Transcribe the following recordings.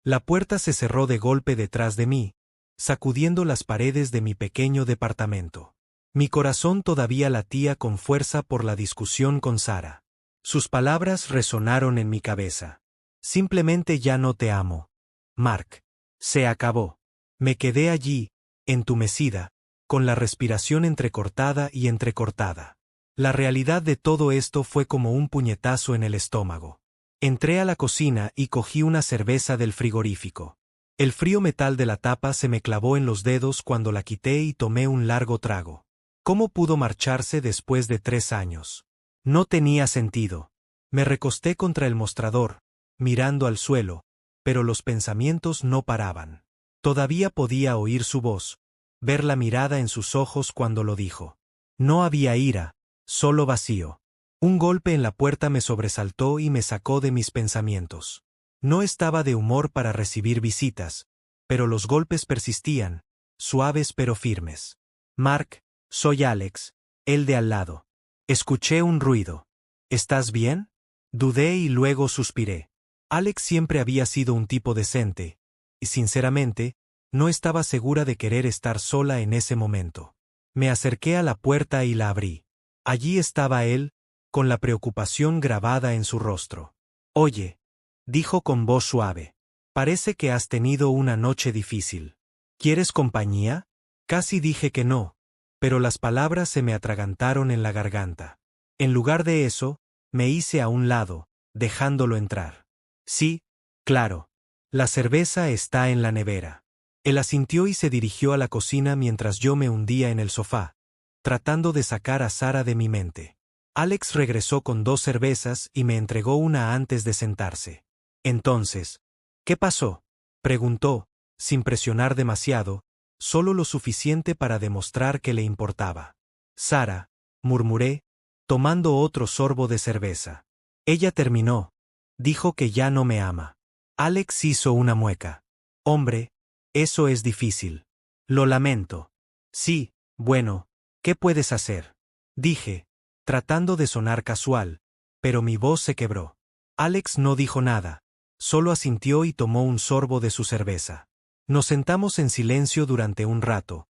La puerta se cerró de golpe detrás de mí, sacudiendo las paredes de mi pequeño departamento. Mi corazón todavía latía con fuerza por la discusión con Sara. Sus palabras resonaron en mi cabeza. Simplemente ya no te amo. Mark. Se acabó. Me quedé allí, entumecida, con la respiración entrecortada y entrecortada. La realidad de todo esto fue como un puñetazo en el estómago. Entré a la cocina y cogí una cerveza del frigorífico. El frío metal de la tapa se me clavó en los dedos cuando la quité y tomé un largo trago. ¿Cómo pudo marcharse después de 3 años? No tenía sentido. Me recosté contra el mostrador, mirando al suelo, pero los pensamientos no paraban. Todavía podía oír su voz, ver la mirada en sus ojos cuando lo dijo. No había ira, solo vacío. Un golpe en la puerta me sobresaltó y me sacó de mis pensamientos. No estaba de humor para recibir visitas, pero los golpes persistían, suaves pero firmes. Mark, soy Alex, el de al lado. Escuché un ruido. ¿Estás bien? Dudé y luego suspiré. Alex siempre había sido un tipo decente, y sinceramente, no estaba segura de querer estar sola en ese momento. Me acerqué a la puerta y la abrí. Allí estaba él, con la preocupación grabada en su rostro. Oye, dijo con voz suave, parece que has tenido una noche difícil. ¿Quieres compañía? Casi dije que no, pero las palabras se me atragantaron en la garganta. En lugar de eso, me hice a un lado, dejándolo entrar. Sí, claro. La cerveza está en la nevera. Él asintió y se dirigió a la cocina mientras yo me hundía en el sofá, tratando de sacar a Sara de mi mente. Alex regresó con 2 cervezas y me entregó una antes de sentarse. Entonces, ¿qué pasó?, preguntó, sin presionar demasiado, solo lo suficiente para demostrar que le importaba. Sara, murmuré, tomando otro sorbo de cerveza. Ella terminó. Dijo que ya no me ama. Alex hizo una mueca. Hombre, eso es difícil. Lo lamento. Sí, bueno, ¿qué puedes hacer?, dije, tratando de sonar casual, pero mi voz se quebró. Alex no dijo nada, solo asintió y tomó un sorbo de su cerveza. Nos sentamos en silencio durante un rato.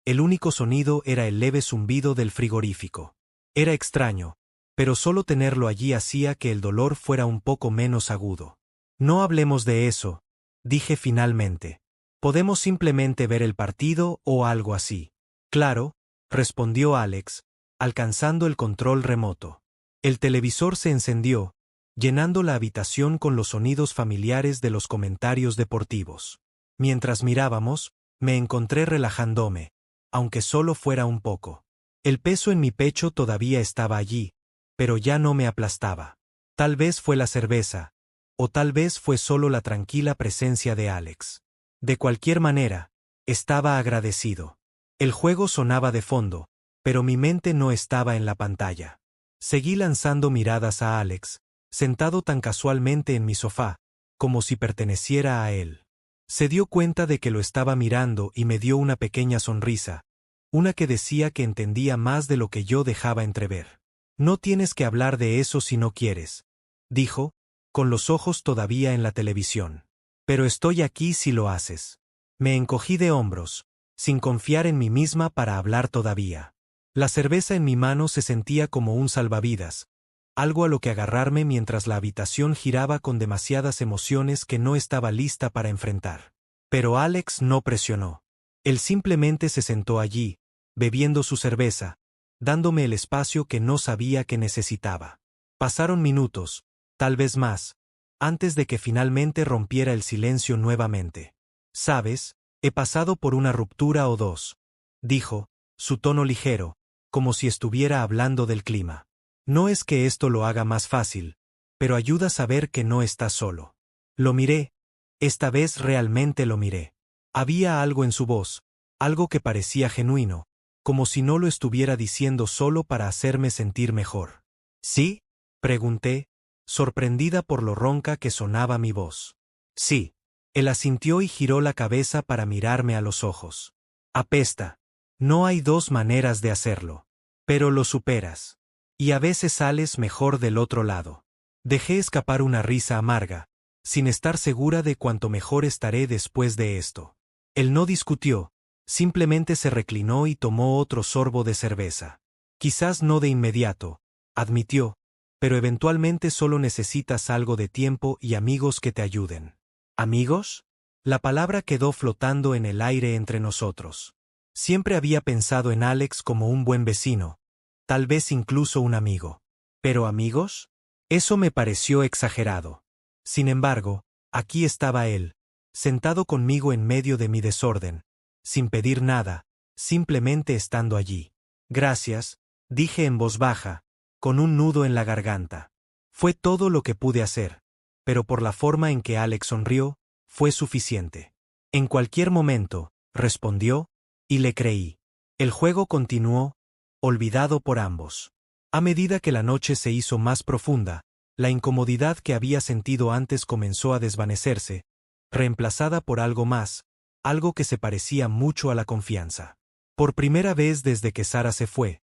El único sonido era el leve zumbido del frigorífico. Era extraño, pero solo tenerlo allí hacía que el dolor fuera un poco menos agudo. No hablemos de eso, dije finalmente. Podemos simplemente ver el partido o algo así. Claro, respondió Alex, alcanzando el control remoto. El televisor se encendió, llenando la habitación con los sonidos familiares de los comentarios deportivos. Mientras mirábamos, me encontré relajándome, aunque solo fuera un poco. El peso en mi pecho todavía estaba allí, pero ya no me aplastaba. Tal vez fue la cerveza, o tal vez fue solo la tranquila presencia de Alex. De cualquier manera, estaba agradecido. El juego sonaba de fondo, pero mi mente no estaba en la pantalla. Seguí lanzando miradas a Alex, sentado tan casualmente en mi sofá, como si perteneciera a él. Se dio cuenta de que lo estaba mirando y me dio una pequeña sonrisa, una que decía que entendía más de lo que yo dejaba entrever. No tienes que hablar de eso si no quieres, dijo, con los ojos todavía en la televisión. Pero estoy aquí si lo haces. Me encogí de hombros, sin confiar en mí misma para hablar todavía. La cerveza en mi mano se sentía como un salvavidas, algo a lo que agarrarme mientras la habitación giraba con demasiadas emociones que no estaba lista para enfrentar. Pero Alex no presionó. Él simplemente se sentó allí, bebiendo su cerveza, dándome el espacio que no sabía que necesitaba. Pasaron minutos, tal vez más, antes de que finalmente rompiera el silencio nuevamente. «Sabes, he pasado por una ruptura o 2», dijo, su tono ligero, como si estuviera hablando del clima. No es que esto lo haga más fácil, pero ayuda a saber que no estás solo. Lo miré. Esta vez realmente lo miré. Había algo en su voz, algo que parecía genuino, como si no lo estuviera diciendo solo para hacerme sentir mejor. ¿Sí?, pregunté, sorprendida por lo ronca que sonaba mi voz. Sí. Él asintió y giró la cabeza para mirarme a los ojos. Apesta. No hay 2 maneras de hacerlo. Pero lo superas. Y a veces sales mejor del otro lado. Dejé escapar una risa amarga, sin estar segura de cuánto mejor estaré después de esto. Él no discutió, simplemente se reclinó y tomó otro sorbo de cerveza. Quizás no de inmediato, admitió, pero eventualmente solo necesitas algo de tiempo y amigos que te ayuden. ¿Amigos? La palabra quedó flotando en el aire entre nosotros. Siempre había pensado en Alex como un buen vecino, tal vez incluso un amigo. ¿Pero amigos? Eso me pareció exagerado. Sin embargo, aquí estaba él, sentado conmigo en medio de mi desorden, sin pedir nada, simplemente estando allí. Gracias, dije en voz baja, con un nudo en la garganta. Fue todo lo que pude hacer, pero por la forma en que Alex sonrió, fue suficiente. En cualquier momento, respondió, y le creí. El juego continuó, olvidado por ambos. A medida que la noche se hizo más profunda, la incomodidad que había sentido antes comenzó a desvanecerse, reemplazada por algo más, algo que se parecía mucho a la confianza. Por primera vez desde que Sara se fue,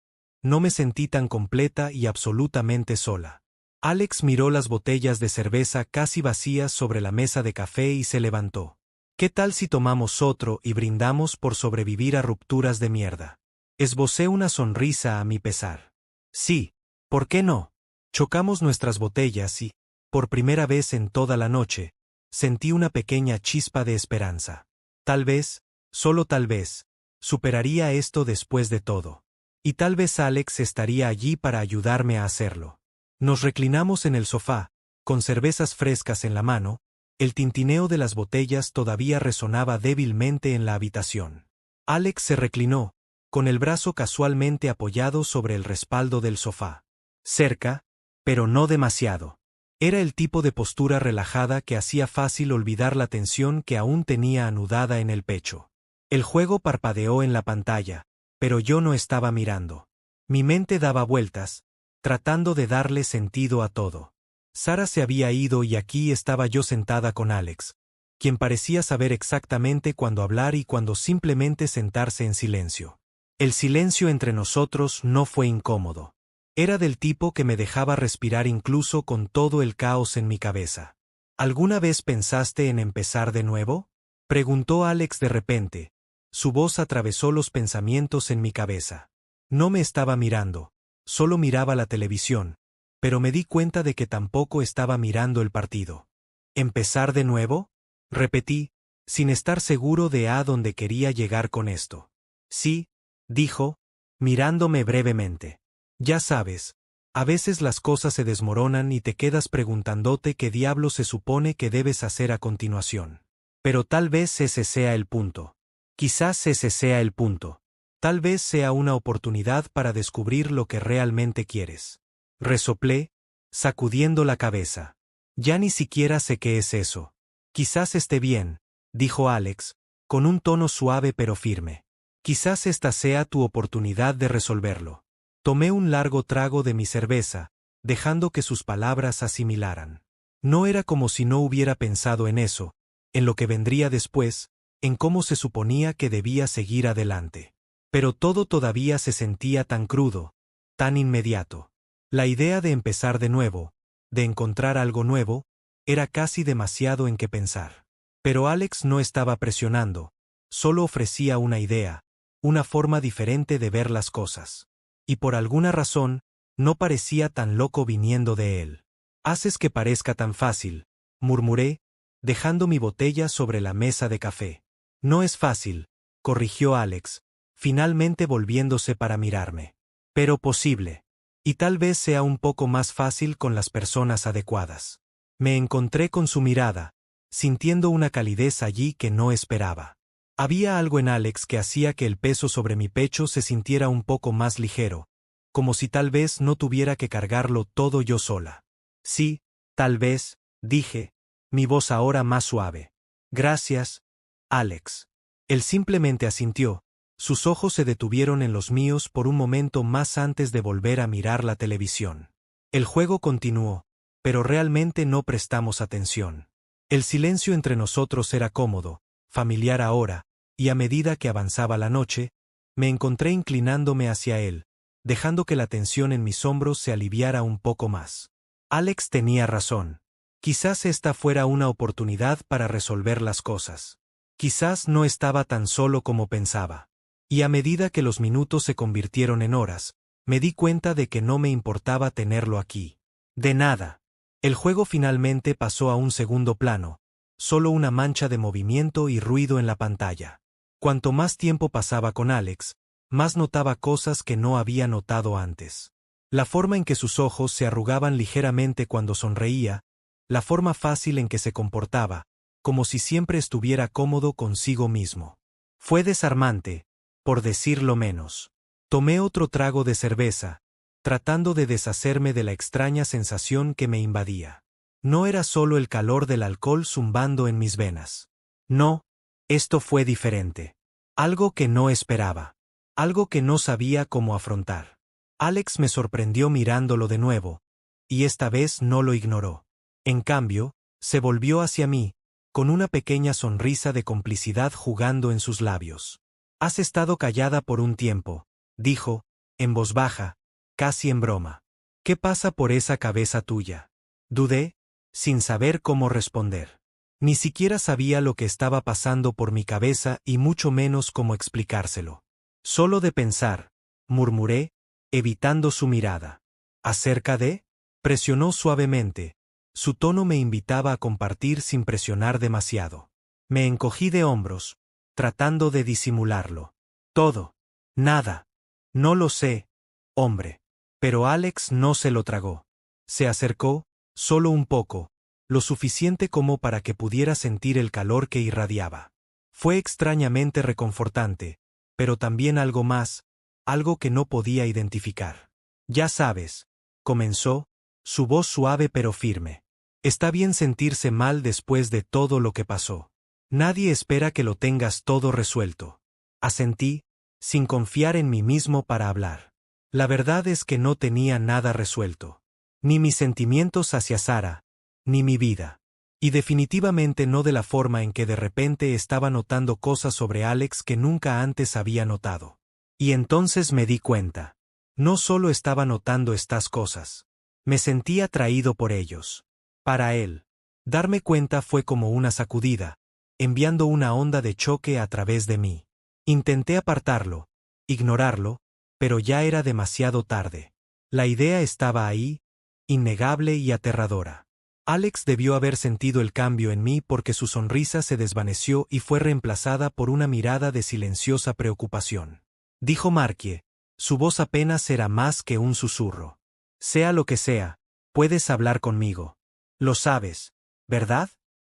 no me sentí tan completa y absolutamente sola. Alex miró las botellas de cerveza casi vacías sobre la mesa de café y se levantó. ¿Qué tal si tomamos otro y brindamos por sobrevivir a rupturas de mierda? Esbocé una sonrisa a mi pesar. Sí, ¿por qué no? Chocamos nuestras botellas y, por primera vez en toda la noche, sentí una pequeña chispa de esperanza. Tal vez, solo tal vez, superaría esto después de todo. Y tal vez Alex estaría allí para ayudarme a hacerlo. Nos reclinamos en el sofá, con cervezas frescas en la mano, el tintineo de las botellas todavía resonaba débilmente en la habitación. Alex se reclinó, con el brazo casualmente apoyado sobre el respaldo del sofá. Cerca, pero no demasiado. Era el tipo de postura relajada que hacía fácil olvidar la tensión que aún tenía anudada en el pecho. El juego parpadeó en la pantalla, pero yo no estaba mirando. Mi mente daba vueltas, tratando de darle sentido a todo. Sara se había ido y aquí estaba yo sentada con Alex, quien parecía saber exactamente cuándo hablar y cuándo simplemente sentarse en silencio. El silencio entre nosotros no fue incómodo. Era del tipo que me dejaba respirar incluso con todo el caos en mi cabeza. ¿Alguna vez pensaste en empezar de nuevo? Preguntó Alex de repente. Su voz atravesó los pensamientos en mi cabeza. No me estaba mirando, solo miraba la televisión, pero me di cuenta de que tampoco estaba mirando el partido. ¿Empezar de nuevo? Repetí, sin estar seguro de a dónde quería llegar con esto. Sí, dijo, mirándome brevemente. Ya sabes, a veces las cosas se desmoronan y te quedas preguntándote qué diablo se supone que debes hacer a continuación. Pero tal vez ese sea el punto. Quizás ese sea el punto. Tal vez sea una oportunidad para descubrir lo que realmente quieres. Resoplé, sacudiendo la cabeza. Ya ni siquiera sé qué es eso. Quizás esté bien, dijo Alex, con un tono suave pero firme. Quizás esta sea tu oportunidad de resolverlo. Tomé un largo trago de mi cerveza, dejando que sus palabras asimilaran. No era como si no hubiera pensado en eso, en lo que vendría después, en cómo se suponía que debía seguir adelante. Pero todo todavía se sentía tan crudo, tan inmediato. La idea de empezar de nuevo, de encontrar algo nuevo, era casi demasiado en qué pensar. Pero Alex no estaba presionando, solo ofrecía una idea, una forma diferente de ver las cosas. Y por alguna razón, no parecía tan loco viniendo de él. Haces que parezca tan fácil, murmuré, dejando mi botella sobre la mesa de café. No es fácil, corrigió Alex, finalmente volviéndose para mirarme. Pero posible. Y tal vez sea un poco más fácil con las personas adecuadas. Me encontré con su mirada, sintiendo una calidez allí que no esperaba. Había algo en Alex que hacía que el peso sobre mi pecho se sintiera un poco más ligero, como si tal vez no tuviera que cargarlo todo yo sola. Sí, tal vez, dije, mi voz ahora más suave. Gracias, Alex. Él simplemente asintió, sus ojos se detuvieron en los míos por un momento más antes de volver a mirar la televisión. El juego continuó, pero realmente no prestamos atención. El silencio entre nosotros era cómodo, familiar ahora, y a medida que avanzaba la noche, me encontré inclinándome hacia él, dejando que la tensión en mis hombros se aliviara un poco más. Alex tenía razón. Quizás esta fuera una oportunidad para resolver las cosas. Quizás no estaba tan solo como pensaba. Y a medida que los minutos se convirtieron en horas, me di cuenta de que no me importaba tenerlo aquí. De nada. El juego finalmente pasó a un segundo plano, solo una mancha de movimiento y ruido en la pantalla. Cuanto más tiempo pasaba con Alex, más notaba cosas que no había notado antes. La forma en que sus ojos se arrugaban ligeramente cuando sonreía, la forma fácil en que se comportaba, como si siempre estuviera cómodo consigo mismo. Fue desarmante, por decirlo menos. Tomé otro trago de cerveza, tratando de deshacerme de la extraña sensación que me invadía. No era solo el calor del alcohol zumbando en mis venas. No, esto fue diferente. Algo que no esperaba. Algo que no sabía cómo afrontar. Alex me sorprendió mirándolo de nuevo, y esta vez no lo ignoró. En cambio, se volvió hacia mí, con una pequeña sonrisa de complicidad jugando en sus labios. «Has estado callada por un tiempo», dijo, en voz baja, casi en broma. «¿Qué pasa por esa cabeza tuya?» Dudé, sin saber cómo responder. Ni siquiera sabía lo que estaba pasando por mi cabeza y mucho menos cómo explicárselo. Solo de pensar, murmuré, evitando su mirada. «¿Acerca de?» Presionó suavemente. Su tono me invitaba a compartir sin presionar demasiado. Me encogí de hombros, tratando de disimularlo. «Todo. Nada. No lo sé, hombre». Pero Alex no se lo tragó. Se acercó, solo un poco, lo suficiente como para que pudiera sentir el calor que irradiaba. Fue extrañamente reconfortante, pero también algo más, algo que no podía identificar. «Ya sabes», comenzó, su voz suave pero firme. «Está bien sentirse mal después de todo lo que pasó. Nadie espera que lo tengas todo resuelto». Asentí, sin confiar en mí mismo para hablar. La verdad es que no tenía nada resuelto. Ni mis sentimientos hacia Sara, ni mi vida. Y definitivamente no de la forma en que de repente estaba notando cosas sobre Alex que nunca antes había notado. Y entonces me di cuenta. No solo estaba notando estas cosas. Me sentía atraído por ellos. Para él. Darme cuenta fue como una sacudida, enviando una onda de choque a través de mí. Intenté apartarlo, ignorarlo, pero ya era demasiado tarde. La idea estaba ahí, innegable y aterradora. Alex debió haber sentido el cambio en mí porque su sonrisa se desvaneció y fue reemplazada por una mirada de silenciosa preocupación. Dijo Markie, su voz apenas era más que un susurro. «Sea lo que sea, puedes hablar conmigo. Lo sabes, ¿verdad?»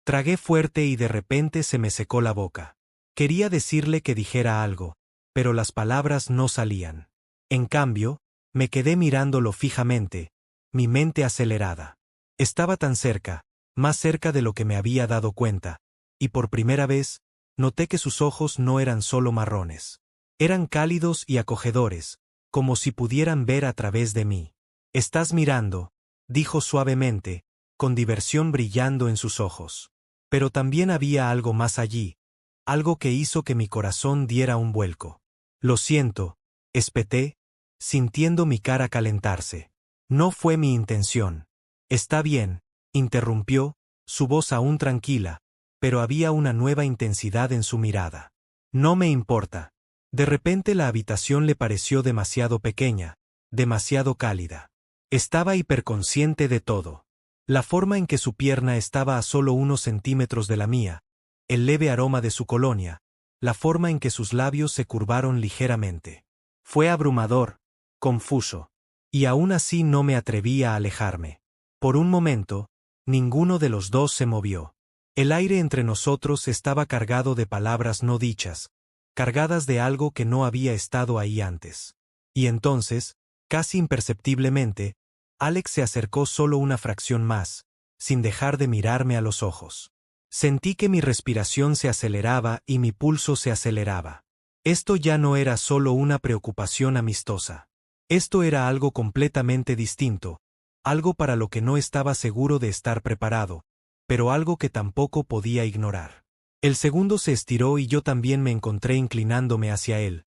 Tragué fuerte y de repente se me secó la boca. Quería decirle que dijera algo, pero las palabras no salían. En cambio, me quedé mirándolo fijamente, mi mente acelerada. Estaba tan cerca, más cerca de lo que me había dado cuenta, y por primera vez, noté que sus ojos no eran solo marrones. Eran cálidos y acogedores, como si pudieran ver a través de mí. «Estás mirando», dijo suavemente, con diversión brillando en sus ojos. Pero también había algo más allí, algo que hizo que mi corazón diera un vuelco. «Lo siento», espeté, sintiendo mi cara calentarse. «No fue mi intención». «Está bien», interrumpió, su voz aún tranquila, pero había una nueva intensidad en su mirada. «No me importa». De repente la habitación le pareció demasiado pequeña, demasiado cálida. Estaba hiperconsciente de todo. La forma en que su pierna estaba a solo unos centímetros de la mía, el leve aroma de su colonia, la forma en que sus labios se curvaron ligeramente. Fue abrumador, confuso. Y aún así no me atreví a alejarme. Por un momento, ninguno de los dos se movió. El aire entre nosotros estaba cargado de palabras no dichas, cargadas de algo que no había estado ahí antes. Y entonces, casi imperceptiblemente, Alex se acercó solo una fracción más, sin dejar de mirarme a los ojos. Sentí que mi respiración se aceleraba y mi pulso se aceleraba. Esto ya no era solo una preocupación amistosa. Esto era algo completamente distinto, algo para lo que no estaba seguro de estar preparado, pero algo que tampoco podía ignorar. El segundo se estiró y yo también me encontré inclinándome hacia él,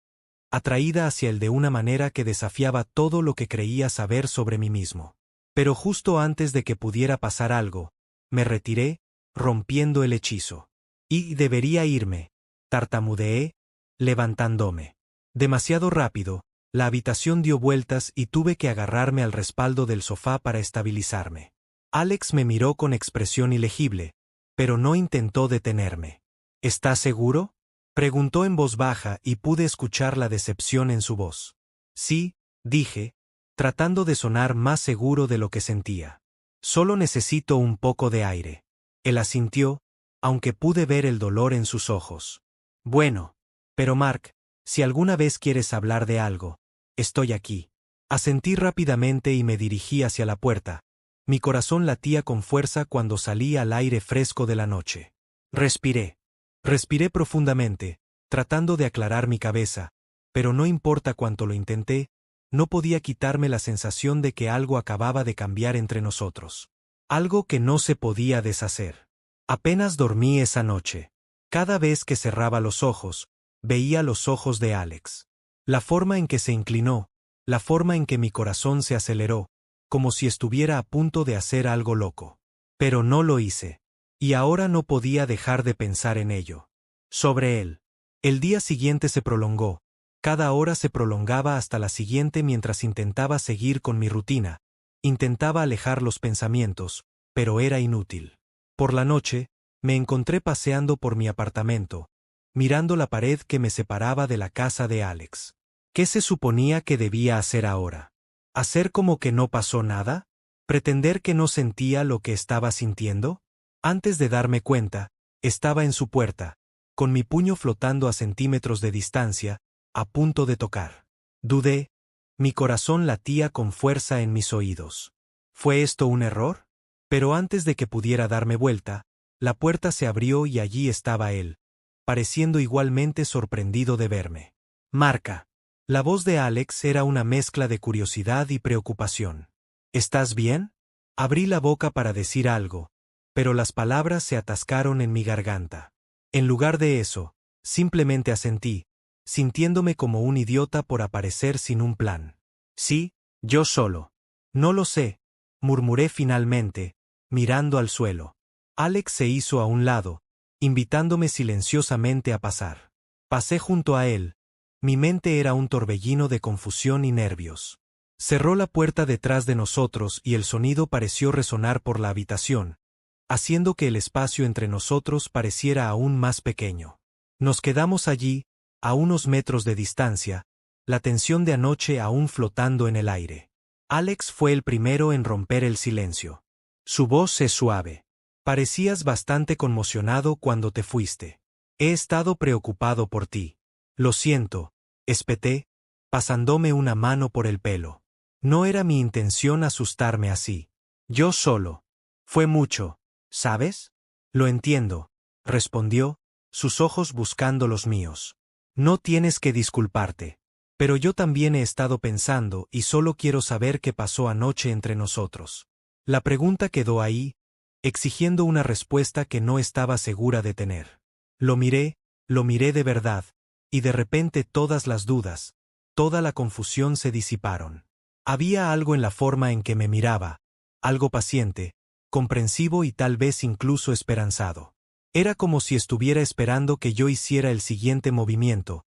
atraída hacia él de una manera que desafiaba todo lo que creía saber sobre mí mismo. Pero justo antes de que pudiera pasar algo, me retiré, rompiendo el hechizo. Y debería irme, tartamudeé, levantándome. Demasiado rápido, la habitación dio vueltas y tuve que agarrarme al respaldo del sofá para estabilizarme. Alex me miró con expresión ilegible, pero no intentó detenerme. ¿Estás seguro?, preguntó en voz baja y pude escuchar la decepción en su voz. Sí, dije, tratando de sonar más seguro de lo que sentía. Solo necesito un poco de aire. Él asintió, aunque pude ver el dolor en sus ojos. Bueno, pero Mark, si alguna vez quieres hablar de algo, estoy aquí. Asentí rápidamente y me dirigí hacia la puerta. Mi corazón latía con fuerza cuando salí al aire fresco de la noche. Respiré. Respiré profundamente, tratando de aclarar mi cabeza, pero no importa cuánto lo intenté, no podía quitarme la sensación de que algo acababa de cambiar entre nosotros. Algo que no se podía deshacer. Apenas dormí esa noche. Cada vez que cerraba los ojos, veía los ojos de Alex. La forma en que se inclinó, la forma en que mi corazón se aceleró, como si estuviera a punto de hacer algo loco. Pero no lo hice. Y ahora no podía dejar de pensar en ello. Sobre él. El día siguiente se prolongó. Cada hora se prolongaba hasta la siguiente mientras intentaba seguir con mi rutina. Intentaba alejar los pensamientos, pero era inútil. Por la noche, me encontré paseando por mi apartamento, mirando la pared que me separaba de la casa de Alex. ¿Qué se suponía que debía hacer ahora? ¿Hacer como que no pasó nada? ¿Pretender que no sentía lo que estaba sintiendo? Antes de darme cuenta, estaba en su puerta, con mi puño flotando a centímetros de distancia, a punto de tocar. Dudé. Mi corazón latía con fuerza en mis oídos. ¿Fue esto un error? Pero antes de que pudiera darme vuelta, la puerta se abrió y allí estaba él, pareciendo igualmente sorprendido de verme. Marca. La voz de Alex era una mezcla de curiosidad y preocupación. ¿Estás bien? Abrí la boca para decir algo, pero las palabras se atascaron en mi garganta. En lugar de eso, simplemente asentí, sintiéndome como un idiota por aparecer sin un plan. Sí, yo solo. No lo sé, murmuré finalmente, mirando al suelo. Alex se hizo a un lado, invitándome silenciosamente a pasar. Pasé junto a él. Mi mente era un torbellino de confusión y nervios. Cerró la puerta detrás de nosotros y el sonido pareció resonar por la habitación, haciendo que el espacio entre nosotros pareciera aún más pequeño. Nos quedamos allí, a unos metros de distancia, la tensión de anoche aún flotando en el aire. Alex fue el primero en romper el silencio. Su voz es suave. Parecías bastante conmocionado cuando te fuiste. He estado preocupado por ti. Lo siento, espeté, pasándome una mano por el pelo. No era mi intención asustarme así. Yo solo. Fue mucho. ¿Sabes? Lo entiendo, respondió, sus ojos buscando los míos. No tienes que disculparte. Pero yo también he estado pensando y solo quiero saber qué pasó anoche entre nosotros. La pregunta quedó ahí, exigiendo una respuesta que no estaba segura de tener. Lo miré de verdad, y de repente todas las dudas, toda la confusión se disiparon. Había algo en la forma en que me miraba, algo paciente, comprensivo y tal vez incluso esperanzado. Era como si estuviera esperando que yo hiciera el siguiente movimiento,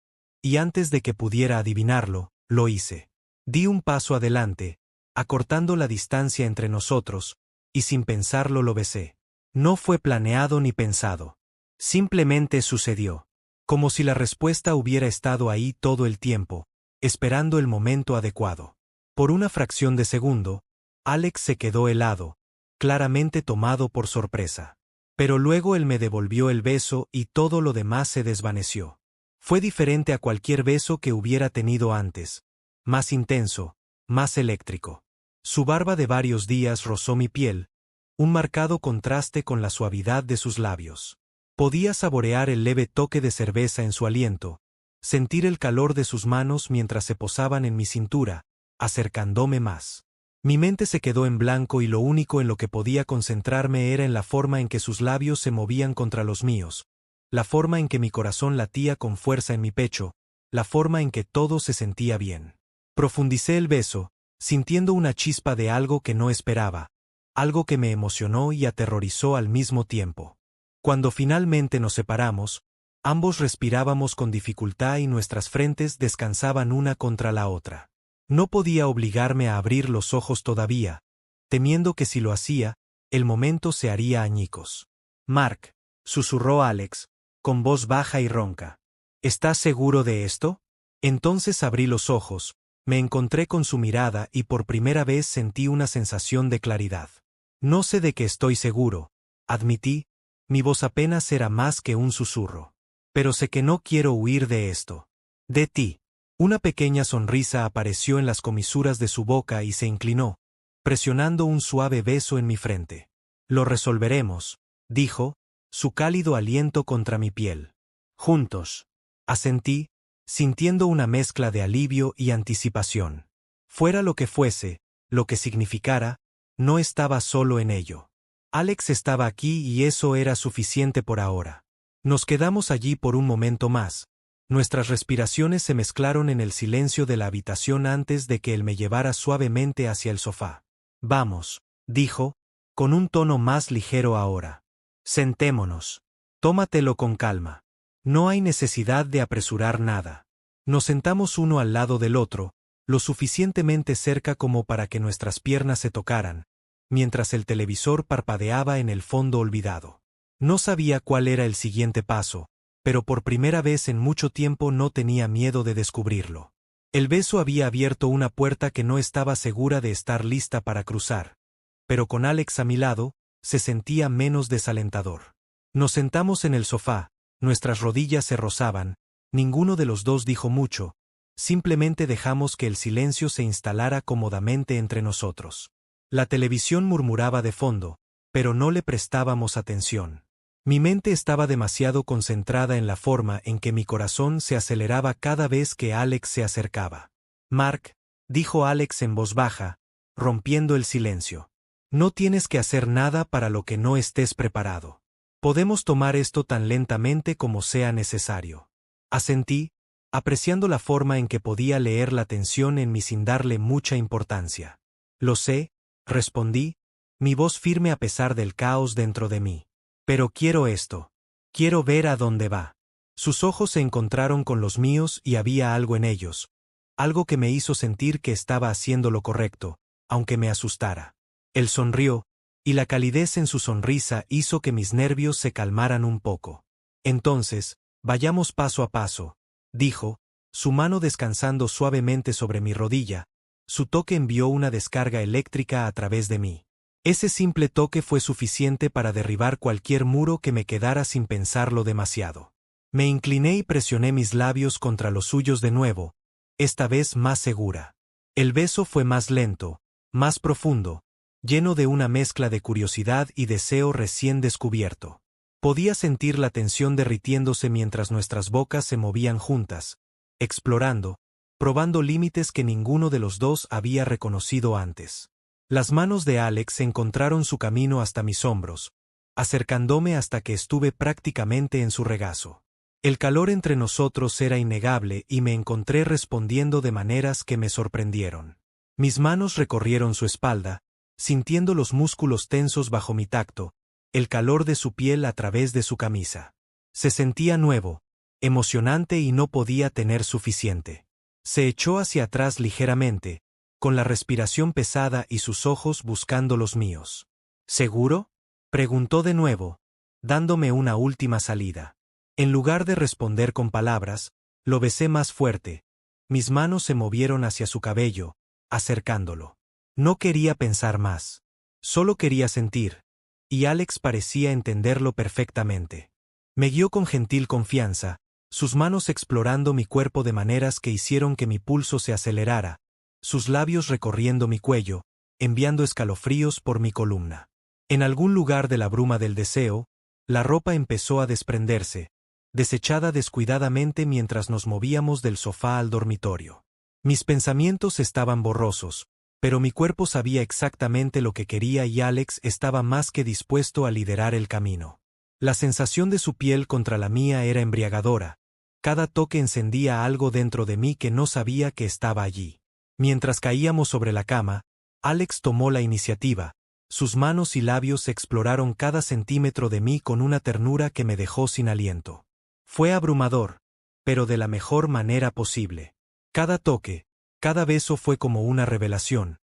y antes de que pudiera adivinarlo, lo hice. Di un paso adelante, acortando la distancia entre nosotros, y sin pensarlo lo besé. No fue planeado ni pensado. Simplemente sucedió. Como si la respuesta hubiera estado ahí todo el tiempo, esperando el momento adecuado. Por una fracción de segundo, Alex se quedó helado, claramente tomado por sorpresa. Pero luego él me devolvió el beso y todo lo demás se desvaneció. Fue diferente a cualquier beso que hubiera tenido antes. Más intenso, más eléctrico. Su barba de varios días rozó mi piel, un marcado contraste con la suavidad de sus labios. Podía saborear el leve toque de cerveza en su aliento, sentir el calor de sus manos mientras se posaban en mi cintura, acercándome más. Mi mente se quedó en blanco y lo único en lo que podía concentrarme era en la forma en que sus labios se movían contra los míos, la forma en que mi corazón latía con fuerza en mi pecho, la forma en que todo se sentía bien. Profundicé el beso, sintiendo una chispa de algo que no esperaba, algo que me emocionó y aterrorizó al mismo tiempo. Cuando finalmente nos separamos, ambos respirábamos con dificultad y nuestras frentes descansaban una contra la otra. No podía obligarme a abrir los ojos todavía, temiendo que si lo hacía, el momento se haría añicos. «Mark», susurró Alex, con voz baja y ronca. «¿Estás seguro de esto?» Entonces abrí los ojos, me encontré con su mirada y por primera vez sentí una sensación de claridad. «No sé de qué estoy seguro», admití, mi voz apenas era más que un susurro. «Pero sé que no quiero huir de esto. De ti». Una pequeña sonrisa apareció en las comisuras de su boca y se inclinó, presionando un suave beso en mi frente. «Lo resolveremos», dijo, su cálido aliento contra mi piel. «Juntos». Asentí, sintiendo una mezcla de alivio y anticipación. Fuera lo que fuese, lo que significara, no estaba solo en ello. Alex estaba aquí y eso era suficiente por ahora. Nos quedamos allí por un momento más. Nuestras respiraciones se mezclaron en el silencio de la habitación antes de que él me llevara suavemente hacia el sofá. «Vamos», dijo, con un tono más ligero ahora. «Sentémonos. Tómatelo con calma. No hay necesidad de apresurar nada». Nos sentamos uno al lado del otro, lo suficientemente cerca como para que nuestras piernas se tocaran, mientras el televisor parpadeaba en el fondo olvidado. No sabía cuál era el siguiente paso, pero por primera vez en mucho tiempo no tenía miedo de descubrirlo. El beso había abierto una puerta que no estaba segura de estar lista para cruzar, pero con Alex a mi lado, se sentía menos desalentador. Nos sentamos en el sofá, nuestras rodillas se rozaban, ninguno de los dos dijo mucho, simplemente dejamos que el silencio se instalara cómodamente entre nosotros. La televisión murmuraba de fondo, pero no le prestábamos atención. Mi mente estaba demasiado concentrada en la forma en que mi corazón se aceleraba cada vez que Alex se acercaba. «Mark», dijo Alex en voz baja, rompiendo el silencio. «No tienes que hacer nada para lo que no estés preparado. Podemos tomar esto tan lentamente como sea necesario». Asentí, apreciando la forma en que podía leer la tensión en mí sin darle mucha importancia. «Lo sé», respondí, mi voz firme a pesar del caos dentro de mí. «Pero quiero esto. Quiero ver a dónde va». Sus ojos se encontraron con los míos y había algo en ellos, algo que me hizo sentir que estaba haciendo lo correcto, aunque me asustara. Él sonrió, y la calidez en su sonrisa hizo que mis nervios se calmaran un poco. «Entonces, vayamos paso a paso», dijo, su mano descansando suavemente sobre mi rodilla. Su toque envió una descarga eléctrica a través de mí. Ese simple toque fue suficiente para derribar cualquier muro que me quedara sin pensarlo demasiado. Me incliné y presioné mis labios contra los suyos de nuevo, esta vez más segura. El beso fue más lento, más profundo, lleno de una mezcla de curiosidad y deseo recién descubierto. Podía sentir la tensión derritiéndose mientras nuestras bocas se movían juntas, explorando, probando límites que ninguno de los dos había reconocido antes. Las manos de Alex encontraron su camino hasta mis hombros, acercándome hasta que estuve prácticamente en su regazo. El calor entre nosotros era innegable y me encontré respondiendo de maneras que me sorprendieron. Mis manos recorrieron su espalda, sintiendo los músculos tensos bajo mi tacto, el calor de su piel a través de su camisa. Se sentía nuevo, emocionante y no podía tener suficiente. Se echó hacia atrás ligeramente, con la respiración pesada y sus ojos buscando los míos. «¿Seguro?», preguntó de nuevo, dándome una última salida. En lugar de responder con palabras, lo besé más fuerte. Mis manos se movieron hacia su cabello, acercándolo. No quería pensar más. Solo quería sentir, y Alex parecía entenderlo perfectamente. Me guió con gentil confianza, sus manos explorando mi cuerpo de maneras que hicieron que mi pulso se acelerara, sus labios recorriendo mi cuello, enviando escalofríos por mi columna. En algún lugar de la bruma del deseo, la ropa empezó a desprenderse, desechada descuidadamente mientras nos movíamos del sofá al dormitorio. Mis pensamientos estaban borrosos, pero mi cuerpo sabía exactamente lo que quería y Alex estaba más que dispuesto a liderar el camino. La sensación de su piel contra la mía era embriagadora. Cada toque encendía algo dentro de mí que no sabía que estaba allí. Mientras caíamos sobre la cama, Alex tomó la iniciativa, Sus manos y labios exploraron cada centímetro de mí con una ternura que me dejó sin aliento. Fue abrumador, pero de la mejor manera posible. Cada toque, cada beso fue como una revelación,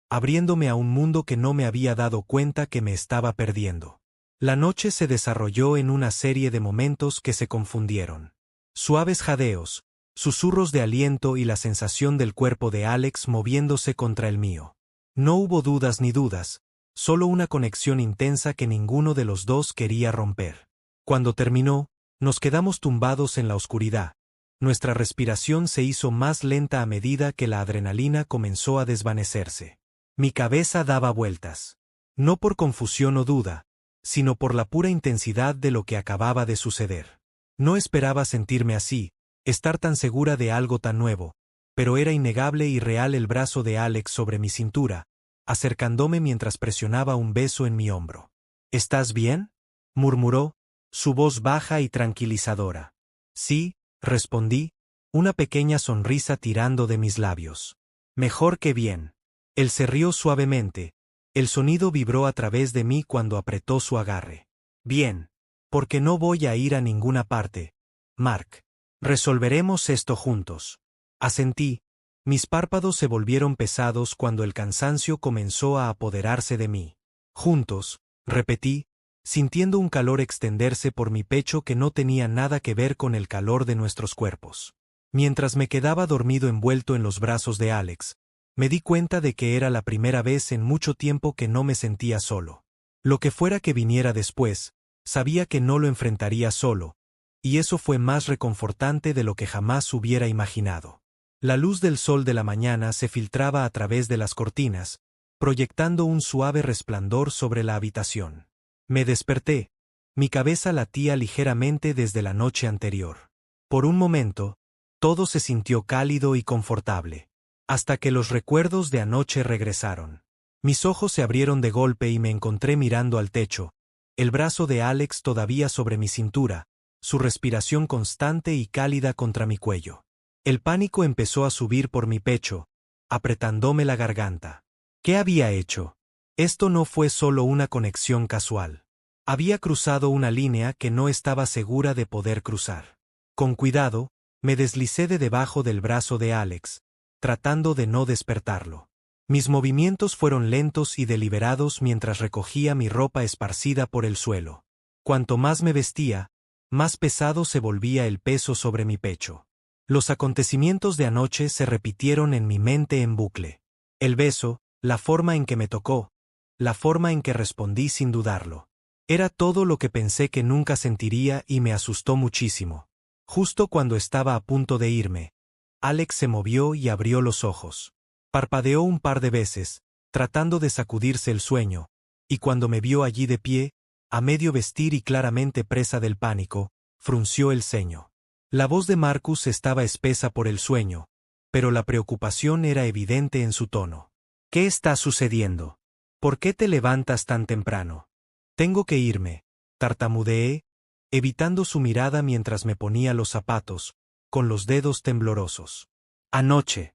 abriéndome a un mundo que no me había dado cuenta que me estaba perdiendo. La noche se desarrolló en una serie de momentos que se confundieron. Suaves jadeos, susurros de aliento y la sensación del cuerpo de Alex moviéndose contra el mío. No hubo dudas ni dudas, solo una conexión intensa que ninguno de los dos quería romper. Cuando terminó, nos quedamos tumbados en la oscuridad. Nuestra respiración se hizo más lenta a medida que la adrenalina comenzó a desvanecerse. Mi cabeza daba vueltas. No por confusión o duda, sino por la pura intensidad de lo que acababa de suceder. No esperaba sentirme así, estar tan segura de algo tan nuevo, pero era innegable y real el brazo de Alex sobre mi cintura, acercándome mientras presionaba un beso en mi hombro. ¿Estás bien?, murmuró, su voz baja y tranquilizadora. Sí, respondí, una pequeña sonrisa tirando de mis labios. Mejor que bien. Él se rió suavemente. El sonido vibró a través de mí cuando apretó su agarre. Bien. Porque no voy a ir a ninguna parte, Mark. Resolveremos esto juntos. Asentí. Mis párpados se volvieron pesados cuando el cansancio comenzó a apoderarse de mí. Juntos, repetí, sintiendo un calor extenderse por mi pecho que no tenía nada que ver con el calor de nuestros cuerpos. Mientras me quedaba dormido envuelto en los brazos de Alex, me di cuenta de que era la primera vez en mucho tiempo que no me sentía solo. Lo que fuera que viniera después, sabía que no lo enfrentaría solo, y eso fue más reconfortante de lo que jamás hubiera imaginado. La luz del sol de la mañana se filtraba a través de las cortinas, proyectando un suave resplandor sobre la habitación. Me desperté. Mi cabeza latía ligeramente desde la noche anterior. Por un momento, todo se sintió cálido y confortable, hasta que los recuerdos de anoche regresaron. Mis ojos se abrieron de golpe y me encontré mirando al techo, el brazo de Alex todavía sobre mi cintura, su respiración constante y cálida contra mi cuello. El pánico empezó a subir por mi pecho, apretándome la garganta. ¿Qué había hecho? Esto no fue solo una conexión casual. Había cruzado una línea que no estaba segura de poder cruzar. Con cuidado, me deslicé de debajo del brazo de Alex, tratando de no despertarlo. Mis movimientos fueron lentos y deliberados mientras recogía mi ropa esparcida por el suelo. Cuanto más me vestía, más pesado se volvía el peso sobre mi pecho. Los acontecimientos de anoche se repitieron en mi mente en bucle. El beso, la forma en que me tocó, la forma en que respondí sin dudarlo. Era todo lo que pensé que nunca sentiría y me asustó muchísimo. Justo cuando estaba a punto de irme, Alex se movió y abrió los ojos. Parpadeó un par de veces, tratando de sacudirse el sueño, y cuando me vio allí de pie, a medio vestir y claramente presa del pánico, frunció el ceño. La voz de Marcus estaba espesa por el sueño, pero la preocupación era evidente en su tono. ¿Qué está sucediendo? ¿Por qué te levantas tan temprano? Tengo que irme, tartamudeé, evitando su mirada mientras me ponía los zapatos, con los dedos temblorosos. Anoche.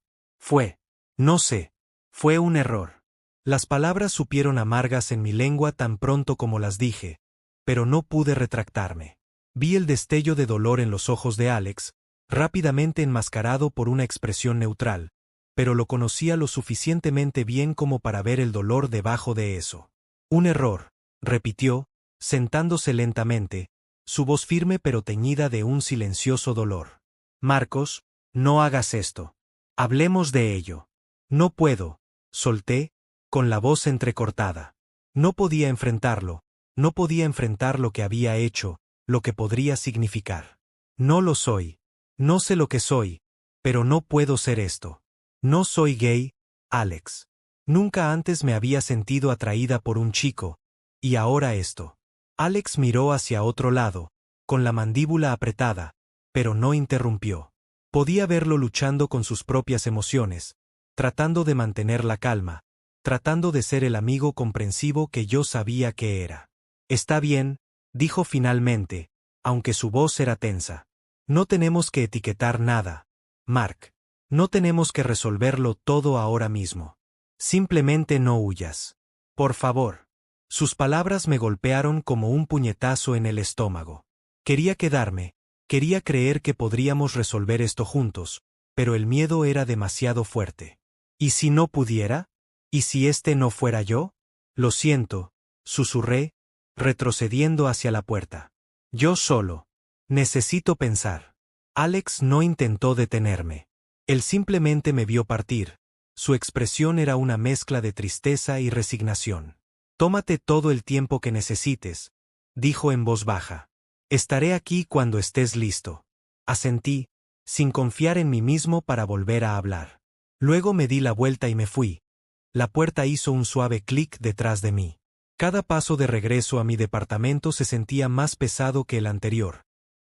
No sé. Fue un error. Las palabras supieron amargas en mi lengua tan pronto como las dije, pero no pude retractarme. Vi el destello de dolor en los ojos de Alex, rápidamente enmascarado por una expresión neutral, pero lo conocía lo suficientemente bien como para ver el dolor debajo de eso. Un error, repitió, sentándose lentamente, su voz firme pero teñida de un silencioso dolor. Marcos, no hagas esto. Hablemos de ello. No puedo, solté, con la voz entrecortada. No podía enfrentarlo, no podía enfrentar lo que había hecho, lo que podría significar. No lo soy. No sé lo que soy, pero no puedo ser esto. No soy gay, Alex. Nunca antes me había sentido atraída por un chico, y ahora esto. Alex miró hacia otro lado, con la mandíbula apretada, pero no interrumpió. Podía verlo luchando con sus propias emociones, tratando de mantener la calma, tratando de ser el amigo comprensivo que yo sabía que era. Está bien, dijo finalmente, aunque su voz era tensa. No tenemos que etiquetar nada, Mark. No tenemos que resolverlo todo ahora mismo. Simplemente no huyas. Por favor. Sus palabras me golpearon como un puñetazo en el estómago. Quería quedarme, quería creer que podríamos resolver esto juntos, pero el miedo era demasiado fuerte. ¿Y si no pudiera? ¿Y si este no fuera yo? Lo siento, susurré, retrocediendo hacia la puerta. Yo solo. Necesito pensar. Alex no intentó detenerme. Él simplemente me vio partir. Su expresión era una mezcla de tristeza y resignación. Tómate todo el tiempo que necesites, dijo en voz baja. Estaré aquí cuando estés listo. Asentí, sin confiar en mí mismo para volver a hablar. Luego me di la vuelta y me fui. La puerta hizo un suave clic detrás de mí. Cada paso de regreso a mi departamento se sentía más pesado que el anterior.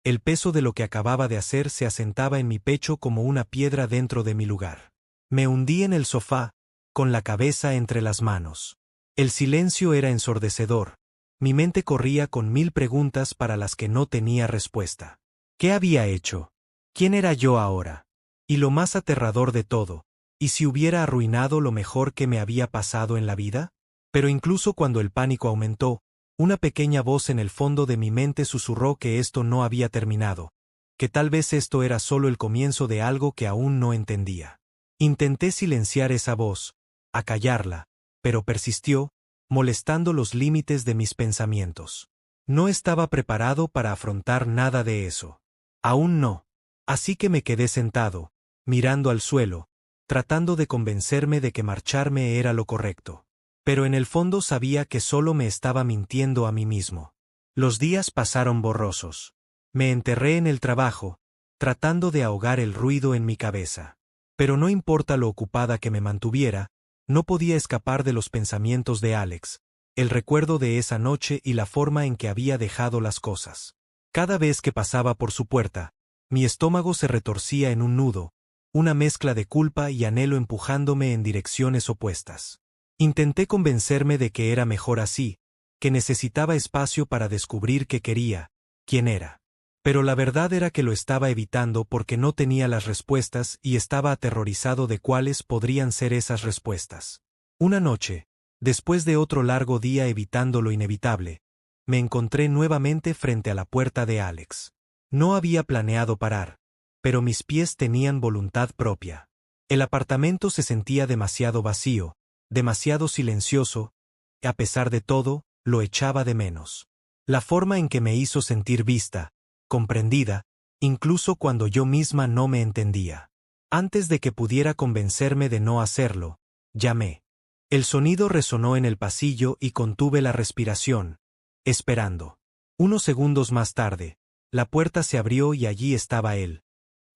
El peso de lo que acababa de hacer se asentaba en mi pecho como una piedra dentro de mi lugar. Me hundí en el sofá, con la cabeza entre las manos. El silencio era ensordecedor. Mi mente corría con 1000 preguntas para las que no tenía respuesta. ¿Qué había hecho? ¿Quién era yo ahora? Y lo más aterrador de todo, ¿y si hubiera arruinado lo mejor que me había pasado en la vida? Pero incluso cuando el pánico aumentó, una pequeña voz en el fondo de mi mente susurró que esto no había terminado, que tal vez esto era solo el comienzo de algo que aún no entendía. Intenté silenciar esa voz, acallarla, pero persistió, molestando los límites de mis pensamientos. No estaba preparado para afrontar nada de eso. Aún no. Así que me quedé sentado, mirando al suelo, tratando de convencerme de que marcharme era lo correcto. Pero en el fondo sabía que solo me estaba mintiendo a mí mismo. Los días pasaron borrosos. Me enterré en el trabajo, tratando de ahogar el ruido en mi cabeza. Pero no importa lo ocupada que me mantuviera, no podía escapar de los pensamientos de Alex, el recuerdo de esa noche y la forma en que había dejado las cosas. Cada vez que pasaba por su puerta, mi estómago se retorcía en un nudo, una mezcla de culpa y anhelo empujándome en direcciones opuestas. Intenté convencerme de que era mejor así, que necesitaba espacio para descubrir qué quería, quién era. Pero la verdad era que lo estaba evitando porque no tenía las respuestas y estaba aterrorizado de cuáles podrían ser esas respuestas. Una noche, después de otro largo día evitando lo inevitable, me encontré nuevamente frente a la puerta de Alex. No había planeado parar, pero mis pies tenían voluntad propia. El apartamento se sentía demasiado vacío, demasiado silencioso, y a pesar de todo, lo echaba de menos. La forma en que me hizo sentir vista, comprendida, incluso cuando yo misma no me entendía. Antes de que pudiera convencerme de no hacerlo, llamé. El sonido resonó en el pasillo y contuve la respiración, esperando. Unos segundos más tarde, la puerta se abrió y allí estaba él,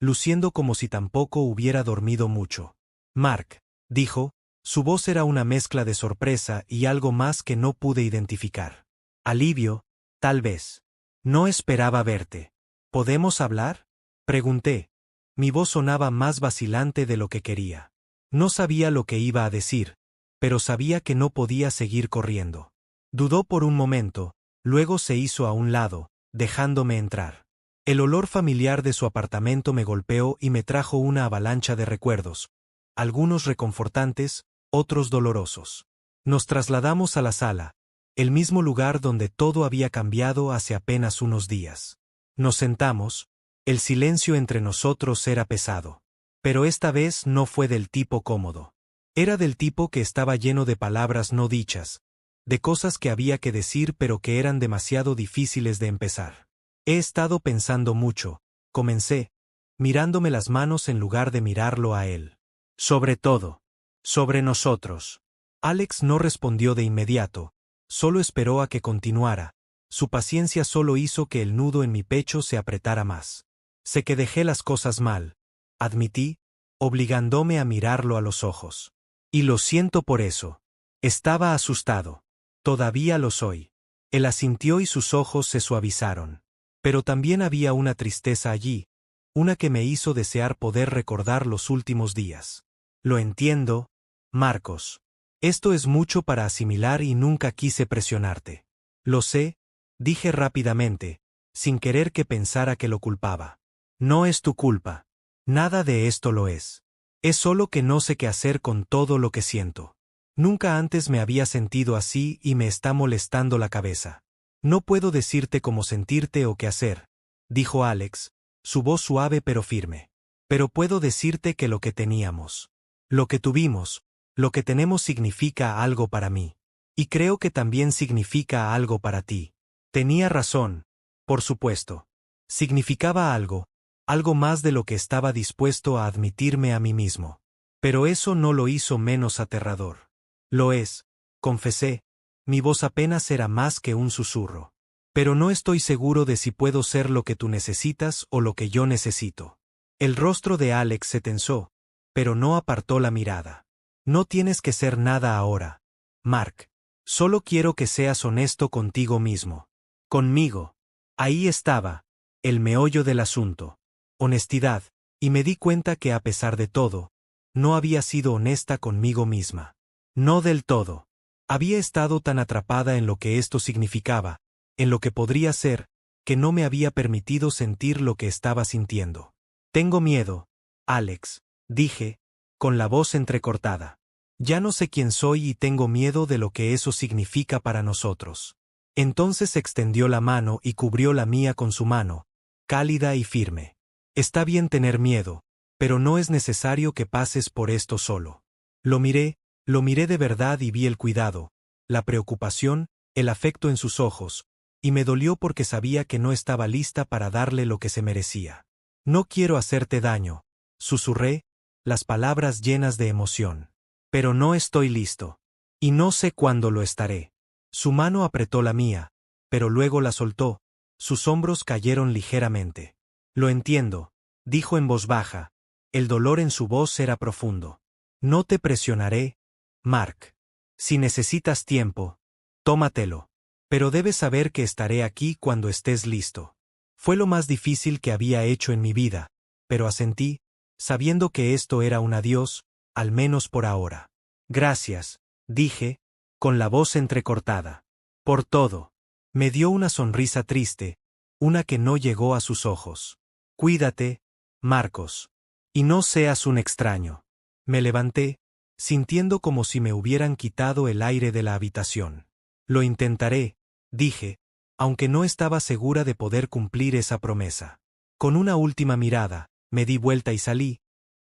luciendo como si tampoco hubiera dormido mucho. Mark, dijo, su voz era una mezcla de sorpresa y algo más que no pude identificar. Alivio, tal vez. No esperaba verte. ¿Podemos hablar? Pregunté. Mi voz sonaba más vacilante de lo que quería. No sabía lo que iba a decir, pero sabía que no podía seguir corriendo. Dudó por un momento, luego se hizo a un lado, dejándome entrar. El olor familiar de su apartamento me golpeó y me trajo una avalancha de recuerdos, algunos reconfortantes, otros dolorosos. Nos trasladamos a la sala, el mismo lugar donde todo había cambiado hace apenas unos días. Nos sentamos, el silencio entre nosotros era pesado. Pero esta vez no fue del tipo cómodo. Era del tipo que estaba lleno de palabras no dichas, de cosas que había que decir pero que eran demasiado difíciles de empezar. He estado pensando mucho, comencé, mirándome las manos en lugar de mirarlo a él. Sobre todo. Sobre nosotros. Alex no respondió de inmediato, solo esperó a que continuara. Su paciencia solo hizo que el nudo en mi pecho se apretara más. Sé que dejé las cosas mal, admití, obligándome a mirarlo a los ojos. Y lo siento por eso. Estaba asustado. Todavía lo soy. Él asintió y sus ojos se suavizaron. Pero también había una tristeza allí, una que me hizo desear poder recordar los últimos días. Lo entiendo, Marcos. Esto es mucho para asimilar y nunca quise presionarte. Lo sé, dije rápidamente, sin querer que pensara que lo culpaba. No es tu culpa. Nada de esto lo es. Es solo que no sé qué hacer con todo lo que siento. Nunca antes me había sentido así y me está molestando la cabeza. No puedo decirte cómo sentirte o qué hacer, dijo Alex, su voz suave pero firme. Pero puedo decirte que lo que teníamos, lo que tuvimos, lo que tenemos significa algo para mí. Y creo que también significa algo para ti. Tenía razón, por supuesto. Significaba algo, algo más de lo que estaba dispuesto a admitirme a mí mismo. Pero eso no lo hizo menos aterrador. Lo es, confesé, mi voz apenas era más que un susurro. Pero no estoy seguro de si puedo ser lo que tú necesitas o lo que yo necesito. El rostro de Alex se tensó, pero no apartó la mirada. No tienes que ser nada ahora, Mark. Solo quiero que seas honesto contigo mismo. Conmigo. Ahí estaba, el meollo del asunto. Honestidad, y me di cuenta que a pesar de todo, no había sido honesta conmigo misma. No del todo. Había estado tan atrapada en lo que esto significaba, en lo que podría ser, que no me había permitido sentir lo que estaba sintiendo. Tengo miedo, Alex, dije, con la voz entrecortada. Ya no sé quién soy y tengo miedo de lo que eso significa para nosotros. Entonces extendió la mano y cubrió la mía con su mano, cálida y firme. Está bien tener miedo, pero no es necesario que pases por esto solo. Lo miré de verdad y vi el cuidado, la preocupación, el afecto en sus ojos, y me dolió porque sabía que no estaba lista para darle lo que se merecía. No quiero hacerte daño, susurré, las palabras llenas de emoción. Pero no estoy listo. Y no sé cuándo lo estaré. Su mano apretó la mía, pero luego la soltó, sus hombros cayeron ligeramente. Lo entiendo, dijo en voz baja, el dolor en su voz era profundo. No te presionaré, Mark. Si necesitas tiempo, tómatelo. Pero debes saber que estaré aquí cuando estés listo. Fue lo más difícil que había hecho en mi vida, pero asentí, sabiendo que esto era un adiós, al menos por ahora. Gracias, dije, con la voz entrecortada. Por todo. Me dio una sonrisa triste, una que no llegó a sus ojos. Cuídate, Marcos. Y no seas un extraño. Me levanté, sintiendo como si me hubieran quitado el aire de la habitación. Lo intentaré, dije, aunque no estaba segura de poder cumplir esa promesa. Con una última mirada, me di vuelta y salí.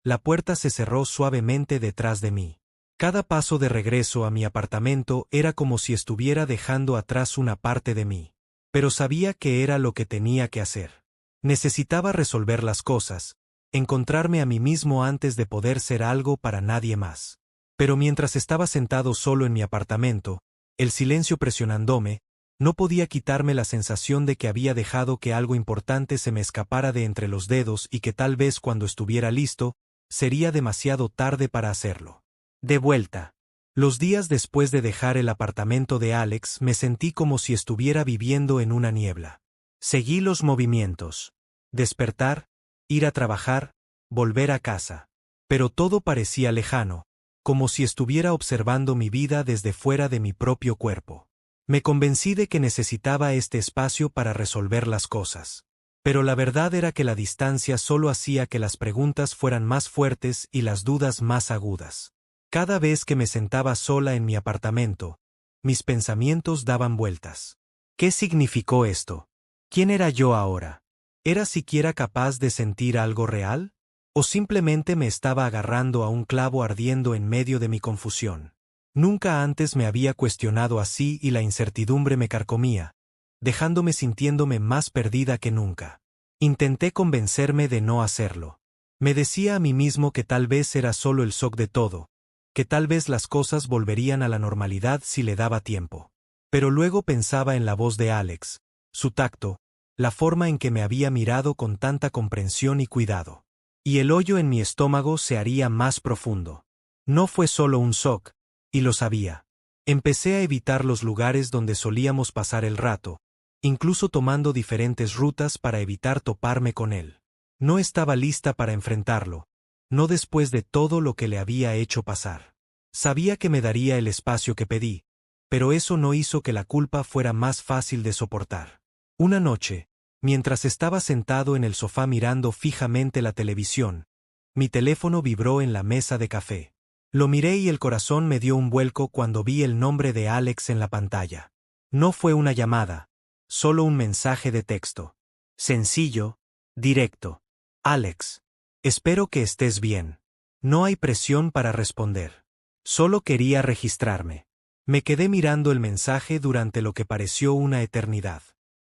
La puerta se cerró suavemente detrás de mí. Cada paso de regreso a mi apartamento era como si estuviera dejando atrás una parte de mí. Pero sabía que era lo que tenía que hacer. Necesitaba resolver las cosas, encontrarme a mí mismo antes de poder ser algo para nadie más. Pero mientras estaba sentado solo en mi apartamento, el silencio presionándome, no podía quitarme la sensación de que había dejado que algo importante se me escapara de entre los dedos y que tal vez cuando estuviera listo, sería demasiado tarde para hacerlo. De vuelta. Los días después de dejar el apartamento de Alex me sentí como si estuviera viviendo en una niebla. Seguí los movimientos. Despertar, ir a trabajar, volver a casa. Pero todo parecía lejano, como si estuviera observando mi vida desde fuera de mi propio cuerpo. Me convencí de que necesitaba este espacio para resolver las cosas. Pero la verdad era que la distancia solo hacía que las preguntas fueran más fuertes y las dudas más agudas. Cada vez que me sentaba sola en mi apartamento, mis pensamientos daban vueltas. ¿Qué significó esto? ¿Quién era yo ahora? ¿Era siquiera capaz de sentir algo real? ¿O simplemente me estaba agarrando a un clavo ardiendo en medio de mi confusión? Nunca antes me había cuestionado así y la incertidumbre me carcomía, dejándome sintiéndome más perdida que nunca. Intenté convencerme de no hacerlo. Me decía a mí mismo que tal vez era solo el shock de todo, que tal vez las cosas volverían a la normalidad si le daba tiempo. Pero luego pensaba en la voz de Alex, su tacto, la forma en que me había mirado con tanta comprensión y cuidado. Y el hoyo en mi estómago se haría más profundo. No fue solo un shock, y lo sabía. Empecé a evitar los lugares donde solíamos pasar el rato, incluso tomando diferentes rutas para evitar toparme con él. No estaba lista para enfrentarlo, no después de todo lo que le había hecho pasar. Sabía que me daría el espacio que pedí, pero eso no hizo que la culpa fuera más fácil de soportar. Una noche, mientras estaba sentado en el sofá mirando fijamente la televisión, mi teléfono vibró en la mesa de café. Lo miré y el corazón me dio un vuelco cuando vi el nombre de Alex en la pantalla. No fue una llamada, solo un mensaje de texto. Sencillo, directo. Alex, espero que estés bien. No hay presión para responder. Solo quería registrarme. Me quedé mirando el mensaje durante lo que pareció una eternidad.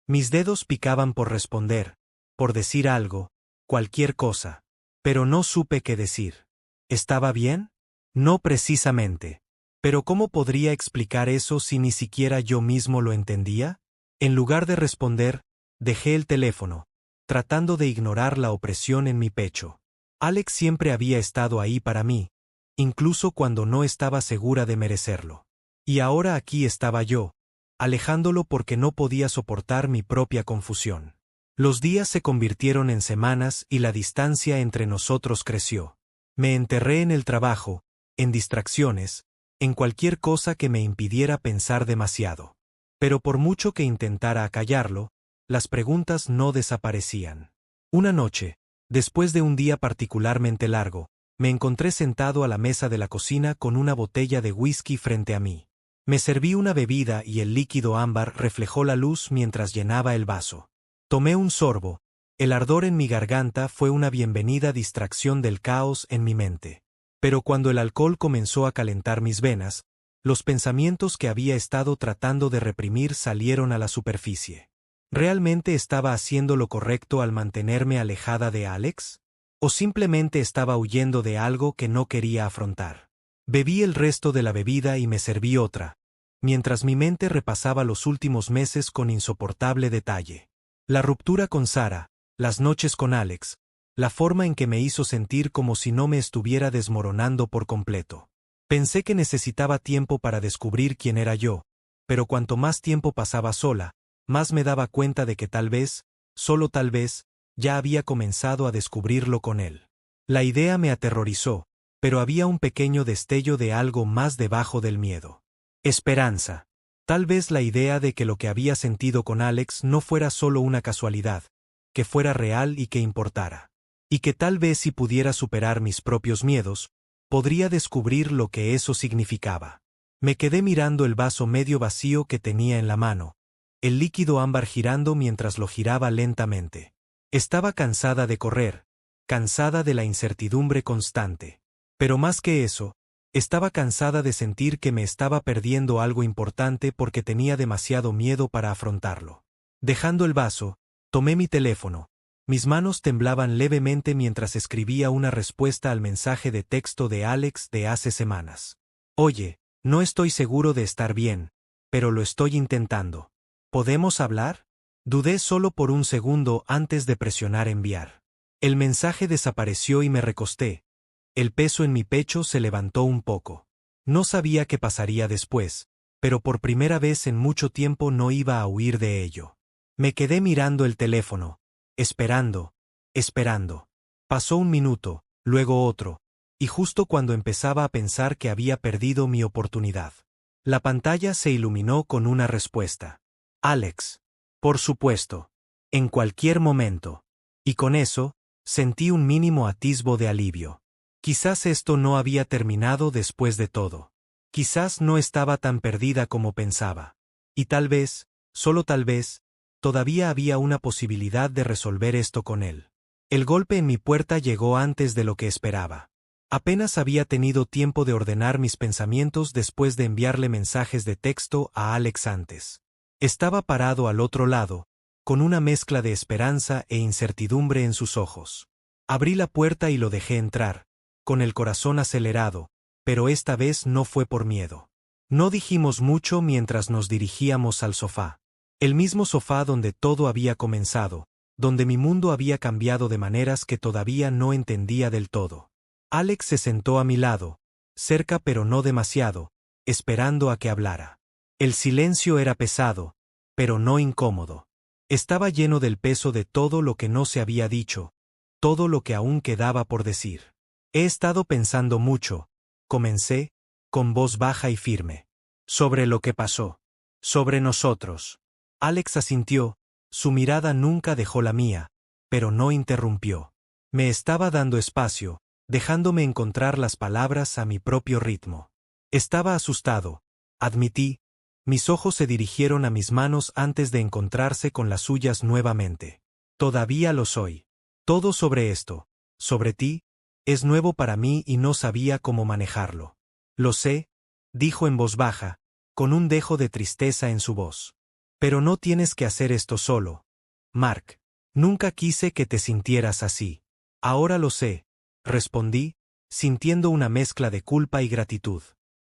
Mis dedos picaban por responder, por decir algo, cualquier cosa. Pero no supe qué decir. ¿Estaba bien? No precisamente. Pero ¿cómo podría explicar eso si ni siquiera yo mismo lo entendía? En lugar de responder, dejé el teléfono, tratando de ignorar la opresión en mi pecho. Alex siempre había estado ahí para mí, incluso cuando no estaba segura de merecerlo. Y ahora aquí estaba yo, alejándolo porque no podía soportar mi propia confusión. Los días se convirtieron en semanas y la distancia entre nosotros creció. Me enterré en el trabajo, en distracciones, en cualquier cosa que me impidiera pensar demasiado. Pero por mucho que intentara acallarlo, las preguntas no desaparecían. Una noche, después de un día particularmente largo, me encontré sentado a la mesa de la cocina con una botella de whisky frente a mí. Me serví una bebida y el líquido ámbar reflejó la luz mientras llenaba el vaso. Tomé un sorbo. El ardor en mi garganta fue una bienvenida distracción del caos en mi mente. Pero cuando el alcohol comenzó a calentar mis venas, los pensamientos que había estado tratando de reprimir salieron a la superficie. ¿Realmente estaba haciendo lo correcto al mantenerme alejada de Alex? ¿O simplemente estaba huyendo de algo que no quería afrontar? Bebí el resto de la bebida y me serví otra, mientras mi mente repasaba los últimos meses con insoportable detalle. La ruptura con Sara, las noches con Alex, la forma en que me hizo sentir como si no me estuviera desmoronando por completo. Pensé que necesitaba tiempo para descubrir quién era yo, pero cuanto más tiempo pasaba sola, más me daba cuenta de que tal vez, solo tal vez, ya había comenzado a descubrirlo con él. La idea me aterrorizó, pero había un pequeño destello de algo más debajo del miedo. Esperanza. Tal vez la idea de que lo que había sentido con Alex no fuera solo una casualidad, que fuera real y que importara. Y que tal vez si pudiera superar mis propios miedos, podría descubrir lo que eso significaba. Me quedé mirando el vaso medio vacío que tenía en la mano, el líquido ámbar girando mientras lo giraba lentamente. Estaba cansada de correr, cansada de la incertidumbre constante. Pero más que eso, estaba cansada de sentir que me estaba perdiendo algo importante porque tenía demasiado miedo para afrontarlo. Dejando el vaso, tomé mi teléfono. Mis manos temblaban levemente mientras escribía una respuesta al mensaje de texto de Alex de hace semanas. Oye, no estoy seguro de estar bien, pero lo estoy intentando. ¿Podemos hablar? Dudé solo por un segundo antes de presionar enviar. El mensaje desapareció y me recosté. El peso en mi pecho se levantó un poco. No sabía qué pasaría después, pero por primera vez en mucho tiempo no iba a huir de ello. Me quedé mirando el teléfono, esperando, esperando. Pasó un minuto, luego otro, y justo cuando empezaba a pensar que había perdido mi oportunidad, la pantalla se iluminó con una respuesta. Alex. Por supuesto. En cualquier momento. Y con eso, sentí un mínimo atisbo de alivio. Quizás esto no había terminado después de todo. Quizás no estaba tan perdida como pensaba. Y tal vez, solo tal vez, todavía había una posibilidad de resolver esto con él. El golpe en mi puerta llegó antes de lo que esperaba. Apenas había tenido tiempo de ordenar mis pensamientos después de enviarle mensajes de texto a Alex antes. Estaba parado al otro lado, con una mezcla de esperanza e incertidumbre en sus ojos. Abrí la puerta y lo dejé entrar, con el corazón acelerado, pero esta vez no fue por miedo. No dijimos mucho mientras nos dirigíamos al sofá. El mismo sofá donde todo había comenzado, donde mi mundo había cambiado de maneras que todavía no entendía del todo. Alex se sentó a mi lado, cerca pero no demasiado, esperando a que hablara. El silencio era pesado, pero no incómodo. Estaba lleno del peso de todo lo que no se había dicho, todo lo que aún quedaba por decir. He estado pensando mucho, comencé, con voz baja y firme, sobre lo que pasó, sobre nosotros. Alex asintió, su mirada nunca dejó la mía, pero no interrumpió. Me estaba dando espacio, dejándome encontrar las palabras a mi propio ritmo. Estaba asustado, admití. Mis ojos se dirigieron a mis manos antes de encontrarse con las suyas nuevamente. Todavía lo soy. Todo sobre esto, sobre ti, es nuevo para mí y no sabía cómo manejarlo. Lo sé, dijo en voz baja, con un dejo de tristeza en su voz. Pero no tienes que hacer esto solo, Mark. Nunca quise que te sintieras así. Ahora lo sé, respondí, sintiendo una mezcla de culpa y gratitud.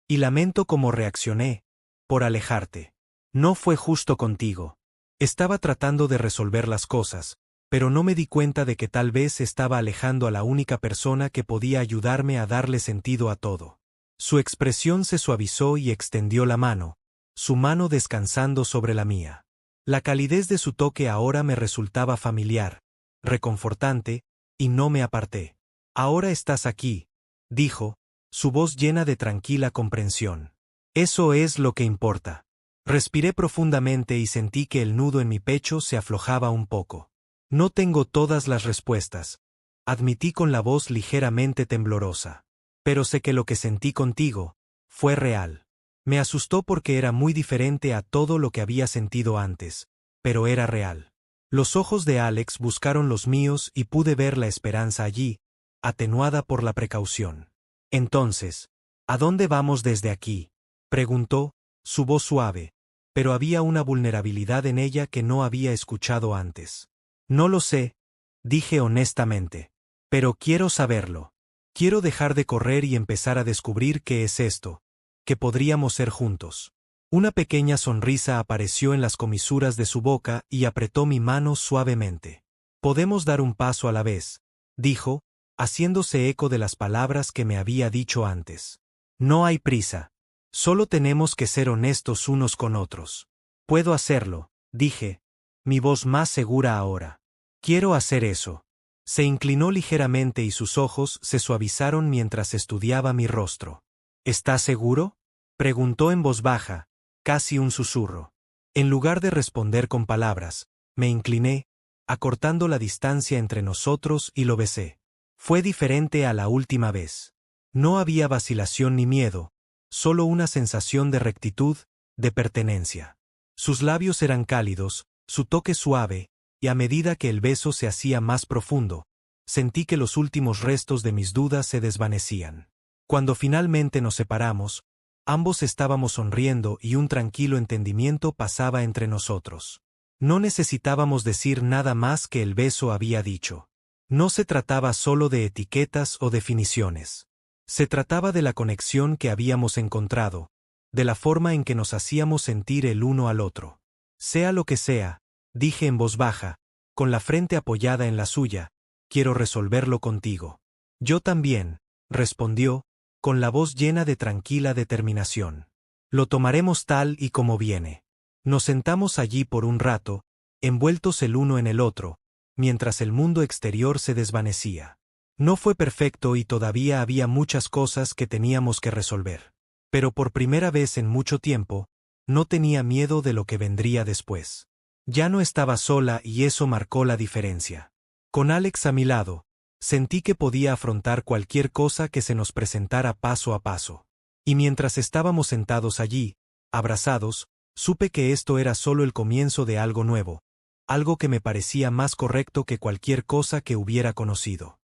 Y lamento cómo reaccioné, por alejarte. No fue justo contigo. Estaba tratando de resolver las cosas, pero no me di cuenta de que tal vez estaba alejando a la única persona que podía ayudarme a darle sentido a todo. Su expresión se suavizó y extendió la mano, su mano descansando sobre la mía. La calidez de su toque ahora me resultaba familiar, reconfortante, y no me aparté. Ahora estás aquí, dijo, su voz llena de tranquila comprensión. Eso es lo que importa. Respiré profundamente y sentí que el nudo en mi pecho se aflojaba un poco. No tengo todas las respuestas, admití con la voz ligeramente temblorosa. Pero sé que lo que sentí contigo fue real. Me asustó porque era muy diferente a todo lo que había sentido antes, pero era real. Los ojos de Alex buscaron los míos y pude ver la esperanza allí, atenuada por la precaución. Entonces, ¿a dónde vamos desde aquí?, preguntó, su voz suave, pero había una vulnerabilidad en ella que no había escuchado antes. No lo sé, dije honestamente. Pero quiero saberlo. Quiero dejar de correr y empezar a descubrir qué es esto, que podríamos ser juntos. Una pequeña sonrisa apareció en las comisuras de su boca y apretó mi mano suavemente. Podemos dar un paso a la vez, dijo, haciéndose eco de las palabras que me había dicho antes. No hay prisa. Solo tenemos que ser honestos unos con otros. Puedo hacerlo, dije, mi voz más segura ahora. Quiero hacer eso. Se inclinó ligeramente y sus ojos se suavizaron mientras estudiaba mi rostro. ¿Estás seguro?, preguntó en voz baja, casi un susurro. En lugar de responder con palabras, me incliné, acortando la distancia entre nosotros y lo besé. Fue diferente a la última vez. No había vacilación ni miedo, solo una sensación de rectitud, de pertenencia. Sus labios eran cálidos, su toque suave, y a medida que el beso se hacía más profundo, sentí que los últimos restos de mis dudas se desvanecían. Cuando finalmente nos separamos, ambos estábamos sonriendo y un tranquilo entendimiento pasaba entre nosotros. No necesitábamos decir nada más que el beso había dicho. No se trataba solo de etiquetas o definiciones. Se trataba de la conexión que habíamos encontrado, de la forma en que nos hacíamos sentir el uno al otro. Sea lo que sea, dije en voz baja, con la frente apoyada en la suya, quiero resolverlo contigo. Yo también, respondió, con la voz llena de tranquila determinación. Lo tomaremos tal y como viene. Nos sentamos allí por un rato, envueltos el uno en el otro, mientras el mundo exterior se desvanecía. No fue perfecto y todavía había muchas cosas que teníamos que resolver. Pero por primera vez en mucho tiempo, no tenía miedo de lo que vendría después. Ya no estaba sola y eso marcó la diferencia. Con Alex a mi lado, sentí que podía afrontar cualquier cosa que se nos presentara paso a paso. Y mientras estábamos sentados allí, abrazados, supe que esto era solo el comienzo de algo nuevo, algo que me parecía más correcto que cualquier cosa que hubiera conocido.